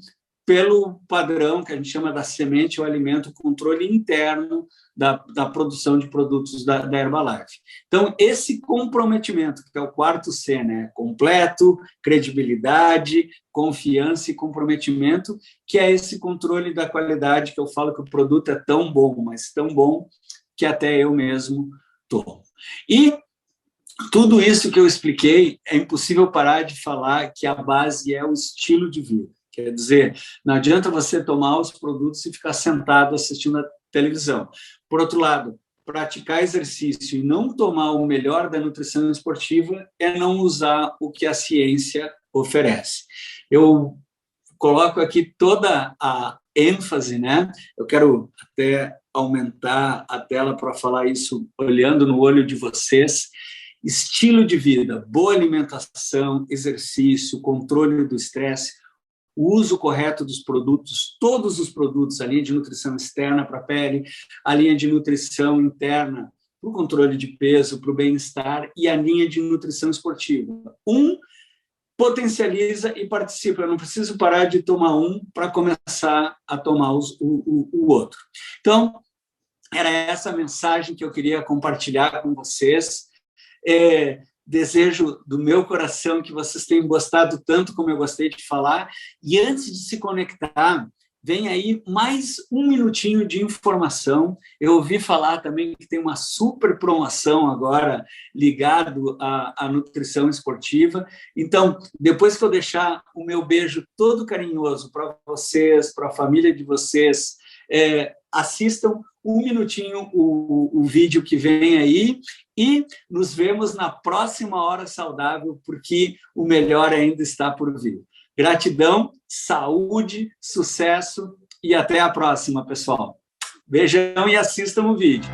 pelo padrão que a gente chama da semente ou alimento, controle interno da produção de produtos da Herbalife. Então, esse comprometimento, que é o quarto C, né? Completo, credibilidade, confiança e comprometimento, que é esse controle da qualidade, que eu falo que o produto é tão bom, mas tão bom, que até eu mesmo tomo. E tudo isso que eu expliquei, é impossível parar de falar que a base é o estilo de vida. Quer dizer, não adianta você tomar os produtos e ficar sentado assistindo a televisão. Por outro lado, praticar exercício e não tomar o melhor da nutrição esportiva é não usar o que a ciência oferece. Eu coloco aqui toda a ênfase, né? Eu quero até aumentar a tela para falar isso olhando no olho de vocês. Estilo de vida, boa alimentação, exercício, controle do estresse, o uso correto dos produtos, todos os produtos, a linha de nutrição externa para a pele, a linha de nutrição interna para o controle de peso, para o bem-estar, e a linha de nutrição esportiva. Potencializa e participa. Eu não preciso parar de tomar um para começar a tomar o outro. Então, era essa a mensagem que eu queria compartilhar com vocês. Desejo do meu coração que vocês tenham gostado tanto como eu gostei de falar. E antes de se conectar, vem aí mais um minutinho de informação. Eu ouvi falar também que tem uma super promoção agora ligado à nutrição esportiva. Então, depois que eu deixar o meu beijo todo carinhoso para vocês, para a família de vocês, assistam um minutinho o vídeo que vem aí e nos vemos na próxima Hora Saudável, porque o melhor ainda está por vir. Gratidão, saúde, sucesso e até a próxima, pessoal. Beijão e assistam o vídeo.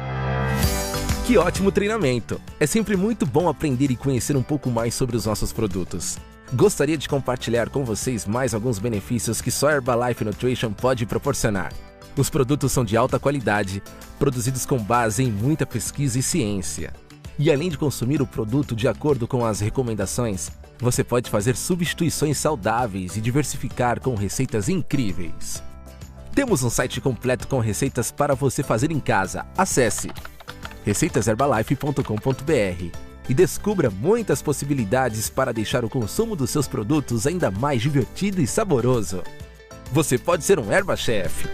Que ótimo treinamento! É sempre muito bom aprender e conhecer um pouco mais sobre os nossos produtos. Gostaria de compartilhar com vocês mais alguns benefícios que só a Herbalife Nutrition pode proporcionar. Os produtos são de alta qualidade, produzidos com base em muita pesquisa e ciência. E além de consumir o produto de acordo com as recomendações, você pode fazer substituições saudáveis e diversificar com receitas incríveis. Temos um site completo com receitas para você fazer em casa. Acesse receitasherbalife.com.br e descubra muitas possibilidades para deixar o consumo dos seus produtos ainda mais divertido e saboroso. Você pode ser um Herbachef.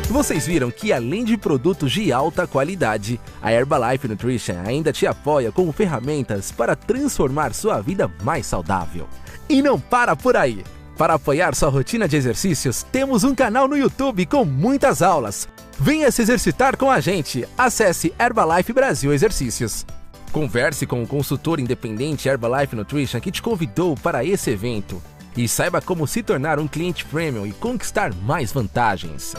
Vocês viram que, além de produtos de alta qualidade, a Herbalife Nutrition ainda te apoia com ferramentas para transformar sua vida mais saudável. E não para por aí! Para apoiar sua rotina de exercícios, temos um canal no YouTube com muitas aulas. Venha se exercitar com a gente! Acesse Herbalife Brasil Exercícios. Converse com o consultor independente Herbalife Nutrition que te convidou para esse evento. E saiba como se tornar um cliente premium e conquistar mais vantagens.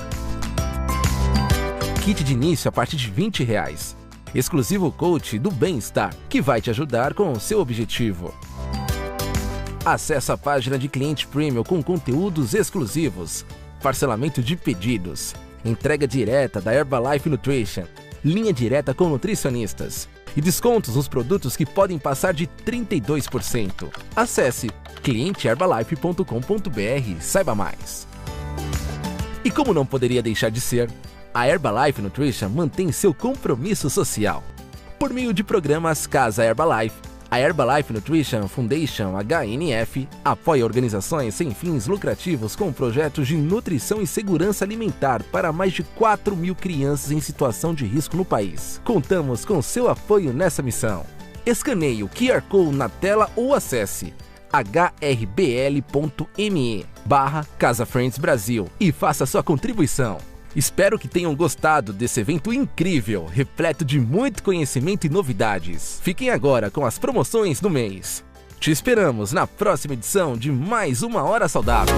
Kit de início a partir de R$20. Exclusivo coach do bem-estar, que vai te ajudar com o seu objetivo. Acesse a página de cliente premium com conteúdos exclusivos. Parcelamento de pedidos. Entrega direta da Herbalife Nutrition. Linha direta com nutricionistas. E descontos nos produtos que podem passar de 32%. Acesse clienteherbalife.com.br e saiba mais. E como não poderia deixar de ser, a Herbalife Nutrition mantém seu compromisso social. Por meio de programas Casa Herbalife, a Herbalife Nutrition Foundation HNF apoia organizações sem fins lucrativos com projetos de nutrição e segurança alimentar para mais de 4.000 crianças em situação de risco no país. Contamos com seu apoio nessa missão. Escaneie o QR Code na tela ou acesse hrbl.me/Casa Friends Brasil e faça sua contribuição. Espero que tenham gostado desse evento incrível, repleto de muito conhecimento e novidades. Fiquem agora com as promoções do mês. Te esperamos na próxima edição de mais uma Hora Saudável.